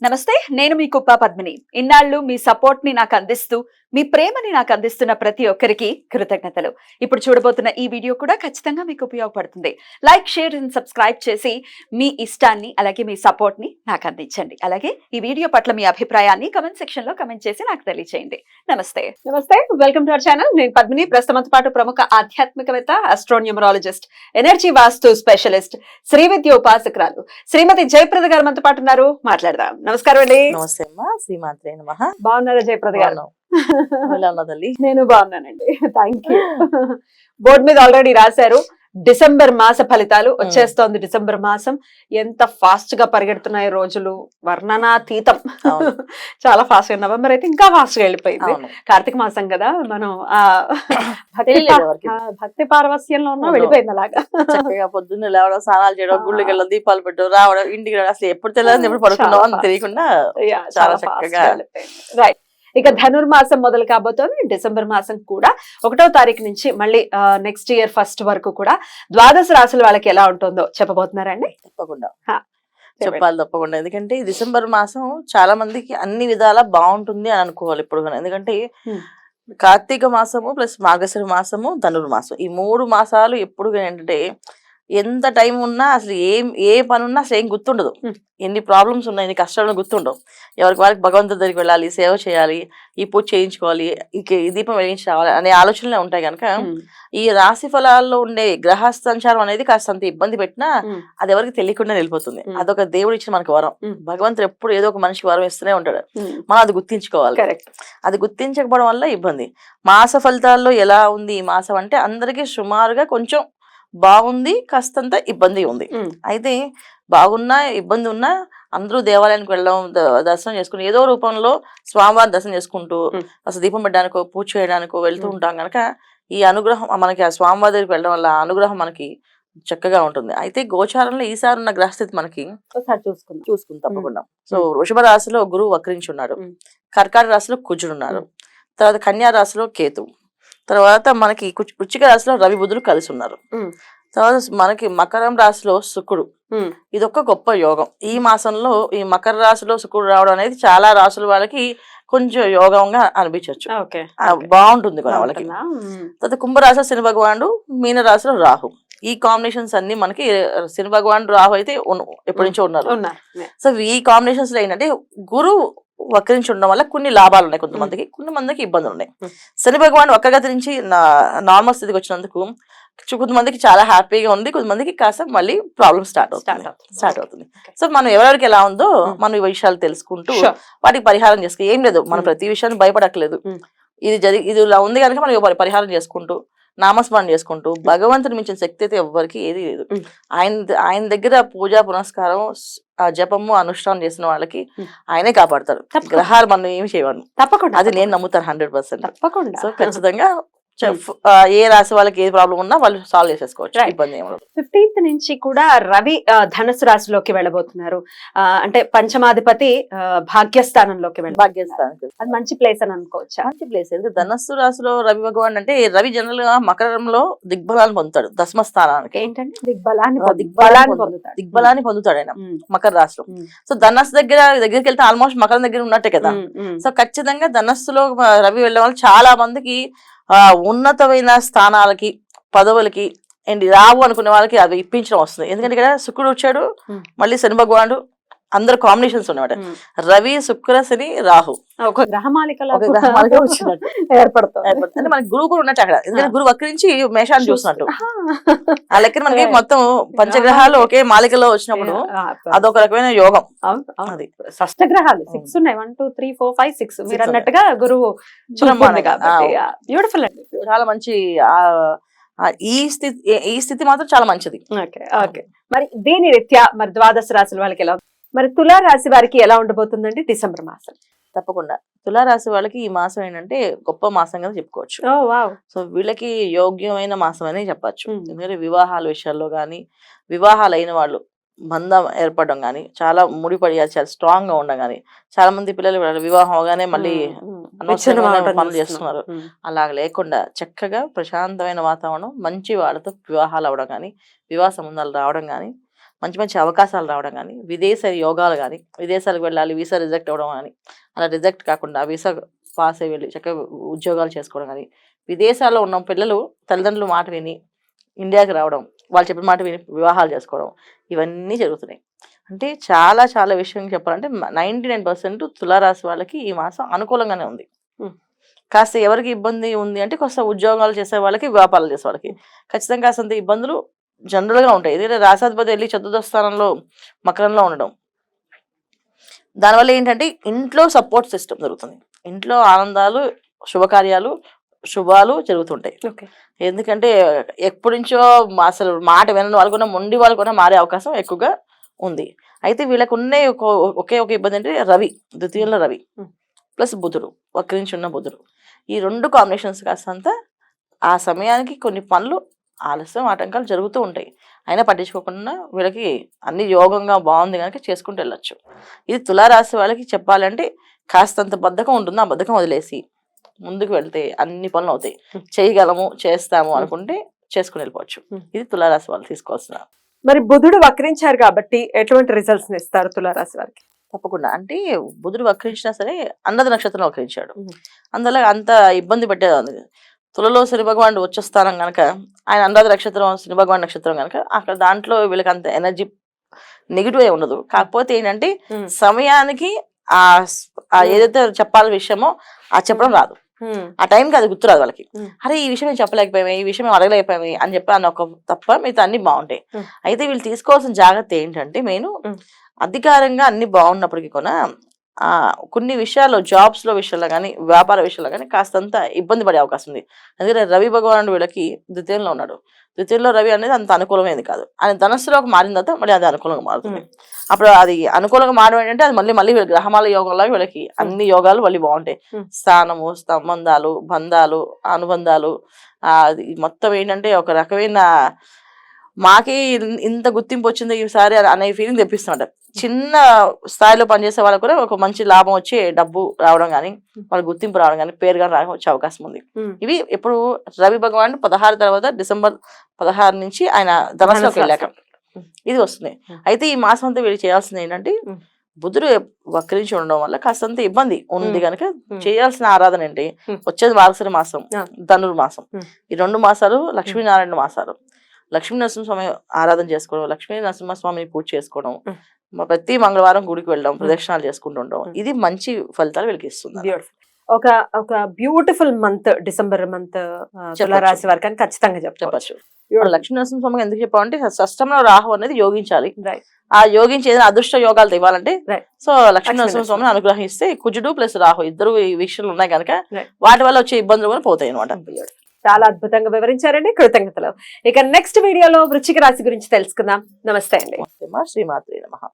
నమస్తే, నేను మీ కుప్ప పద్మిని. ఇన్నాళ్ళు మీ సపోర్ట్ ని నాకు అందిస్తూ, మీ ప్రేమని నాకు అందిస్తున్న ప్రతి ఒక్కరికి కృతజ్ఞతలు. ఇప్పుడు చూడబోతున్న ఈ వీడియో కూడా ఖచ్చితంగా మీకు ఉపయోగపడుతుంది. లైక్, షేర్ అండ్ సబ్స్క్రైబ్ చేసి మీ ఇష్టాన్ని అలాగే మీ సపోర్ట్ ని నాకు అందించండి. అలాగే ఈ వీడియో పట్ల మీ అభిప్రాయాన్ని కమెంట్ సెక్షన్ లో కమెంట్ చేసి నాకు తెలియజేయండి. నమస్తే. Welcome to our channel. నేను పద్మిని. ప్రస్తుతంతో పాటు ప్రముఖ ఆధ్యాత్మికవేత్త, ఆస్ట్రోన్యూమరాలజిస్ట్, ఎనర్జీ వాస్తు స్పెషలిస్ట్, శ్రీ విద్య ఉపాసకురాలు శ్రీమతి జయప్రద గారు మనతో పాటు ఉన్నారు. మాట్లాడదాం. నమస్కారం అండి. నమస్తే అమ్మా, శ్రీమాత్రే నమః. బాగున్నారా జయప్రద గారు? తల్లి నేను బాగున్నానండి, థ్యాంక్ యూ. బోర్డు మీద ఆల్రెడీ రాశారు డిసెంబర్ మాస ఫలితాలు వచ్చేస్తోంది. డిసెంబర్ మాసం ఎంత ఫాస్ట్ గా పరిగెడుతున్నాయి రోజులు, వర్ణనాతీతం. చాలా ఫాస్ట్ గా, నవంబర్ అయితే ఇంకా ఫాస్ట్ గా వెళ్ళిపోయింది. కార్తీక మాసం కదా, మనం ఆ భక్తి పారవస్యంలో ఉన్నా వెళ్ళిపోయింది అలాగా. చక్కగా పొద్దున్న లేవడం, స్నానాలు చేయడం, గుళ్ళకి వెళ్ళడం, దీపాలు పెట్టడం, రావడం, ఇంటికి రావడం, అసలు ఎప్పుడు తెలియదు ఎప్పుడు పడుకున్నాం అని తెలియకుండా చాలా చక్కగా. రైట్. ఇక ధనుర్మాసం మొదలు కాబోతోంది. డిసెంబర్ మాసం కూడా 1వ తారీఖు నుంచి మళ్ళీ నెక్స్ట్ ఇయర్ ఫస్ట్ వరకు కూడా ద్వాదశ రాశుల వాళ్ళకి ఎలా ఉంటుందో చెప్పబోతున్నారండి. తప్పకుండా చెప్పాలి, తప్పకుండా. ఎందుకంటే ఈ డిసెంబర్ మాసం చాలా మందికి అన్ని విధాలా బాగుంటుంది అని అనుకోవాలి ఇప్పుడు. ఎందుకంటే కార్తీక మాసము ప్లస్ మార్గశిర మాసము, ధనుర్మాసం, ఈ 3 మాసాలు ఎప్పుడు ఏంటంటే ఎంత టైం ఉన్నా అసలు ఏ పని ఉన్నా అసలు ఏం గుర్తుండదు. ఎన్ని ప్రాబ్లమ్స్ ఉన్నాయి, ఎన్ని కష్టాలను గుర్తుండవు. ఎవరికి వారికి భగవంతుడి దగ్గరికి వెళ్ళాలి, సేవ చేయాలి, ఈ పూజ చేయించుకోవాలి, ఈ దీపం వెలిగించి రావాలి అనే ఆలోచనలే ఉంటాయి. కనుక ఈ రాశి ఫలాల్లో ఉండే గ్రహ సంచారం అనేది కాస్తంత ఇబ్బంది పెట్టినా అది ఎవరికి తెలియకుండా వెళ్ళిపోతుంది. అదొక దేవుడు ఇచ్చిన మనకు వరం. భగవంతుడు ఎప్పుడు ఏదో ఒక మనిషికి వరం ఇస్తూనే ఉంటాడు. మనం అది గుర్తించుకోవాలి. అది గుర్తించకపోవడం వల్ల ఇబ్బంది. మాస ఫలితాల్లో ఎలా ఉంది ఈ మాసం అంటే అందరికీ సుమారుగా కొంచెం బాగుంది, కాస్తంత ఇబ్బంది ఉంది. అయితే బాగున్నా ఇబ్బంది ఉన్నా అందరూ దేవాలయానికి వెళ్ళడం, దర్శనం చేసుకుని ఏదో రూపంలో స్వామివారి దర్శనం చేసుకుంటూ అసలు దీపం పెట్టడానికో పూజ చేయడానికో వెళ్తూ ఉంటాం కనుక ఈ అనుగ్రహం మనకి ఆ స్వామివారి దగ్గరికి వెళ్ళడం వల్ల అనుగ్రహం మనకి చక్కగా ఉంటుంది. అయితే గోచారంలో ఈసారి ఉన్న గ్రహస్థితి మనకి చూసుకుందాం తప్పకుండా. సో వృషభ రాశిలో గురువు వక్రించి ఉన్నాడు, కర్కాటక రాశిలో కుజుడు ఉన్నారు, తర్వాత కన్యా రాశిలో కేతు, తర్వాత మనకి వృశ్చిక రాశిలో రవి బుధులు కలిసి ఉన్నారు, తర్వాత మనకి మకరం రాశిలో శుక్రుడు. ఇదొక గొప్ప యోగం. ఈ మాసంలో ఈ మకర రాశిలో శుక్రుడు రావడం అనేది చాలా రాశుల వాళ్ళకి కొంచెం యోగంగా అనిపించవచ్చు, బాగుంటుంది కూడా వాళ్ళకి. తర్వాత కుంభరాశిలో శని భగవానుడు, మీన రాశిలో రాహు. ఈ కాంబినేషన్స్ అన్ని మనకి శని భగవానుడు, రాహు అయితే ఎప్పటి నుంచో ఉన్నారు. సో ఈ కాంబినేషన్స్ లో ఏంటంటే గురువు వక్రించి ఉండడం వల్ల కొన్ని లాభాలు ఉన్నాయి కొంతమందికి, కొంతమందికి ఇబ్బందులు ఉన్నాయి. శని భగవాన్ వక్రగతి నుంచి నార్మల్ స్థితికి వచ్చినందుకు కొంతమందికి చాలా హ్యాపీగా ఉంది, కొంతమందికి కాస్త మళ్ళీ ప్రాబ్లమ్ స్టార్ట్ అవుతుంది. సో మనం ఎవరెవరికి ఎలా ఉందో మనం ఈ విషయాలు తెలుసుకుంటూ వాటికి పరిహారం చేసుకో. ఏం లేదు, మనం ప్రతి విషయాన్ని భయపడట్లేదు. ఇది ఇలా ఉంది కనుక మనం పరిహారం చేసుకుంటూ నామస్మరణ చేసుకుంటూ, భగవంతుని మించిన శక్తి అయితే ఎవ్వరికి ఏది లేదు. ఆయన దగ్గర పూజా పునస్కారం, జపము, అనుష్ఠానం చేసిన వాళ్ళకి ఆయనే కాపాడతారు. గ్రహాలు మనం ఏమి చేయవాలి, తప్పకుండా. అది నేను నమ్ముతాను 100%. తప్పకుండా. సో ఖచ్చితంగా ఏ రాశి వాళ్ళకి ఏ ప్రాబ్లం ఉన్నా వాళ్ళు సాల్వ్ చేసేసుకోవచ్చు, ఇబ్బంది ఏమో. 15th నుంచి కూడా రవి ధనుసు రాశిలోకి వెళ్ళబోతున్నారు. అంటే పంచమాధిపతి భాగ్యస్థానంలోకి భాగ్యస్థానం, అది మంచి ప్లేస్ అని అనుకోవచ్చు. మంచి ప్లేస్. ధనస్సు రాశిలో రవి భగవాన్ అంటే రవి జనరల్ గా మకరంలో దిగ్బలాన్ని పొందుతాడు, దశమ స్థానానికి. ఏంటంటే దిగ్బలాన్ని పొందుతాడు ఆయన మకర రాశిలో. సో ధనస్సు దగ్గరికి వెళ్తే ఆల్మోస్ట్ మకరం దగ్గర ఉన్నట్టే కదా. సో ఖచ్చితంగా ధనస్సులో రవి వెళ్ళే వాళ్ళు చాలా మందికి ఉన్నతమైన స్థానాలకి, పదవులకి రావు అనుకునే వాళ్ళకి అవి ఇప్పించడం వస్తుంది. ఎందుకంటే ఇక్కడ శుక్రుడు వచ్చాడు, మళ్ళీ శని భగవానుడు, అందరు కాంబినేషన్స్ ఉన్నమాట. రవి, శుక్ర, శని, రాహు ఒక గ్రహమాలికలో వచ్చినట్టు ఏర్పడుతుంది. అంటే మనకి గురువు కూడా ఉన్నట్టు అక్కడ. ఎందుకంటే గురువు వక్రించి మేషాన్ని చూసినట్టు ఆ లెక్కన మనకి మొత్తం పంచగ్రహాలు ఒకే మాలికలో వచ్చినప్పుడు అదొక రకమైన యోగం. అది షష్టగ్రహాలు 6 ఉన్నాయి, 1 2 3 4 5 6 మీరు అన్నట్టుగా గురువు బ్యూటిఫుల్ అండి, చాలా మంచి. ఈ స్థితి మాత్రం చాలా మంచిది. మరి దీని రీత్యా మరి ద్వాదశ రాశుల వాళ్ళకి ఎలా, మరి తులారాశి వారికి ఎలా ఉండబోతుందండి డిసెంబర్ మాసం? తప్పకుండా తులారాశి వాళ్ళకి ఈ మాసం ఏంటంటే గొప్ప మాసంగా చెప్పుకోవచ్చు. సో వీళ్ళకి యోగ్యమైన మాసం అని చెప్పచ్చు. ఎందుకంటే వివాహాల విషయాల్లో కానీ, వివాహాలు అయిన వాళ్ళు బంధం ఏర్పడడం కానీ, చాలా ముడిపడి చాలా స్ట్రాంగ్ గా ఉండడం కానీ, చాలా మంది పిల్లలు వివాహం అవగానే మళ్ళీ పనులు చేస్తున్నారు. అలా లేకుండా చక్కగా ప్రశాంతమైన వాతావరణం, మంచి వాళ్ళతో వివాహాలు అవడం కానీ, వివాహ సంబంధాలు రావడం కానీ, మంచి మంచి అవకాశాలు రావడం కానీ, విదేశ యోగాలు కానీ, విదేశాలకు వెళ్ళాలి వీసా రిజెక్ట్ అవ్వడం కానీ, అలా రిజెక్ట్ కాకుండా వీసా పాస్ అయ్యి వెళ్ళి చక్కగా ఉద్యోగాలు చేసుకోవడం కానీ, విదేశాల్లో ఉన్న పిల్లలు తల్లిదండ్రులు మాట విని ఇండియాకి రావడం, వాళ్ళు చెప్పిన మాట విని వివాహాలు చేసుకోవడం, ఇవన్నీ జరుగుతున్నాయి. అంటే చాలా చాలా విషయం చెప్పాలంటే 99% తులారాశి వాళ్ళకి ఈ మాసం అనుకూలంగానే ఉంది. కాస్త ఎవరికి ఇబ్బంది ఉంది అంటే కాస్త ఉద్యోగాలు చేసే వాళ్ళకి, వ్యాపారాలు చేసే వాళ్ళకి ఖచ్చితంగా కాస్తంత ఇబ్బందులు జనరల్గా ఉంటాయి. ఎందుకంటే రాశాధిపతి వెళ్ళి చతుర్థ స్థానంలో మకరంలో ఉండడం, దానివల్ల ఏంటంటే ఇంట్లో సపోర్ట్ సిస్టమ్ జరుగుతుంది. ఇంట్లో ఆనందాలు, శుభకార్యాలు, శుభాలు జరుగుతుంటాయి. ఎందుకంటే ఎప్పటి నుంచో అసలు మాట వినని వాళ్ళు కూడా, మొండి వాళ్ళు కూడా మారే అవకాశం ఎక్కువగా ఉంది. అయితే వీళ్ళకు ఉన్న ఒకే ఒక ఇబ్బంది అంటే రవి, ద్వితీయంలో రవి ప్లస్ బుధుడు, వక్రించి ఉన్న బుధుడు, ఈ 2 కాంబినేషన్స్ కాస్తంత ఆ సమయానికి కొన్ని పనులు ఆలస్యం, ఆటంకాలు జరుగుతూ ఉంటాయి. అయినా పట్టించుకోకుండా వీళ్ళకి అన్ని యోగంగా బాగుంది కనుక చేసుకుంటూ వెళ్ళొచ్చు. ఇది తులారాశి వాళ్ళకి చెప్పాలంటే కాస్తంత బద్ధకం ఉంటుంది. ఆ బద్ధకం వదిలేసి ముందుకు వెళ్తే అన్ని పనులు అవుతాయి. చేయగలము, చేస్తాము అనుకుంటే చేసుకుని వెళ్ళిపోవచ్చు. ఇది తులారాశి వాళ్ళు తీసుకోవాల్సిన. మరి బుధుడు వక్రించారు కాబట్టి ఎటువంటి రిజల్ట్స్ ఇస్తారు తులారాశి వారికి? తప్పకుండా. అంటే బుధుడు వక్రించినా సరే అన్నద నక్షత్రం వక్రించాడు, అందువల్ల అంత ఇబ్బంది పెట్టేది. తులలో శని భగవానుడు వచ్చేస్తానం కనుక, ఆయన అనురాధ నక్షత్రం శని భగవాన్ నక్షత్రం కనుక అక్కడ దాంట్లో వీళ్ళకి అంత ఎనర్జీ నెగిటివ్ అయి ఉండదు. కాకపోతే ఏంటంటే సమయానికి ఆ ఏదైతే చెప్పాల్సిన విషయమో ఆ చెప్పడం రాదు. ఆ టైంకి అది గుర్తురాదు వాళ్ళకి. అరే ఈ విషయం మేము చెప్పలేకపోయామే, ఈ విషయం మేము అడగలేకపోయామే అని చెప్పి అని ఒక తప్ప మిగతా అన్ని బాగుంటాయి. అయితే వీళ్ళు తీసుకోవాల్సిన జాగ్రత్త ఏంటంటే, మెయిన్ అధికారంగా అన్ని బాగున్నప్పటికీ కూడా కొన్ని విషయాల్లో, జాబ్స్ లో విషయంలో కానీ, వ్యాపార విషయంలో కానీ కాస్తంత ఇబ్బంది పడే అవకాశం ఉంది. ఎందుకంటే రవి భగవానుడు వీళ్ళకి ద్వితీయంలో ఉన్నాడు. ద్వితీయంలో రవి అనేది అంత అనుకూలమైనది కాదు. ఆయన ధనస్సులోకి మారిన తర్వాత మళ్ళీ అది అనుకూలంగా మారుతుంది. అప్పుడు అది అనుకూలంగా మారడం ఏంటంటే అది మళ్ళీ గ్రహమాల యోగంలో వీళ్ళకి అన్ని యోగాలు మళ్ళీ బాగుంటాయి. స్థానము, సంబంధాలు, బంధాలు, అనుబంధాలు, అది మొత్తం ఏంటంటే ఒక రకమైన మాకే ఇంత గుర్తింపు వచ్చింది ఈసారి అనే ఫీలింగ్ తెప్పిస్తుంటారు. చిన్న స్థాయిలో పనిచేసే వాళ్ళకు కూడా ఒక మంచి లాభం వచ్చి డబ్బు రావడం కానీ, వాళ్ళ గుర్తింపు రావడం కానీ, పేరు కానీ రావడం వచ్చే అవకాశం ఉంది. ఇవి ఎప్పుడు రవి భగవాన్ 16 తర్వాత డిసెంబర్ 16 నుంచి ఆయన ధనస్సులోకి వెళ్ళాక ఇది వస్తుంది. అయితే ఈ మాసం అంతా వీళ్ళు చేయాల్సింది ఏంటంటే, బుధుడు వక్రించి ఉండడం వల్ల కాస్తంత ఇబ్బంది ఉంది కనుక చేయాల్సిన ఆరాధన ఏంటి, వచ్చేది మార్గశిర మాసం, ధనుర్మాసం, ఈ 2 మాసాలు లక్ష్మీనారాయణ మాసాలు. లక్ష్మీ నరసింహస్వామి ఆరాధన చేసుకోవడం, లక్ష్మీ నరసింహస్వామిని పూజ చేసుకోవడం, ప్రతి మంగళవారం గుడికి వెళ్ళడం, ప్రదక్షిణాలు చేసుకుంటూ ఉండడం, ఇది మంచి ఫలితాలు వీళ్ళకి ఇస్తుంది. ఒక బ్యూటిఫుల్ మంత్ డిసెంబర్ మంత్ తులారాశి వారికి అని ఖచ్చితంగా చెప్పచ్చు. లక్ష్మీ నరసింహస్వామి ఎందుకు చెప్పాలంటే, షష్టంలో రాహు అనేది యోగించాలి. ఆ యోగించి ఏదైనా అదృష్ట యోగాలు ఇవ్వాలంటే సో లక్ష్మీ నరసింహస్వామిని అనుగ్రహిస్తే, కుజుడు ప్లస్ రాహు ఇద్దరు ఈ విషయాలు ఉన్నాయి కనుక వాటి వల్ల వచ్చే ఇబ్బందులు కూడా పోతాయి అనమాట. చాలా అద్భుతంగా వివరించారండి, కృతజ్ఞతలు. ఇక నెక్స్ట్ వీడియోలో వృశ్చిక రాశి గురించి తెలుసుకుందాం. నమస్తే అండి. శ్రీమాత్రే నమః.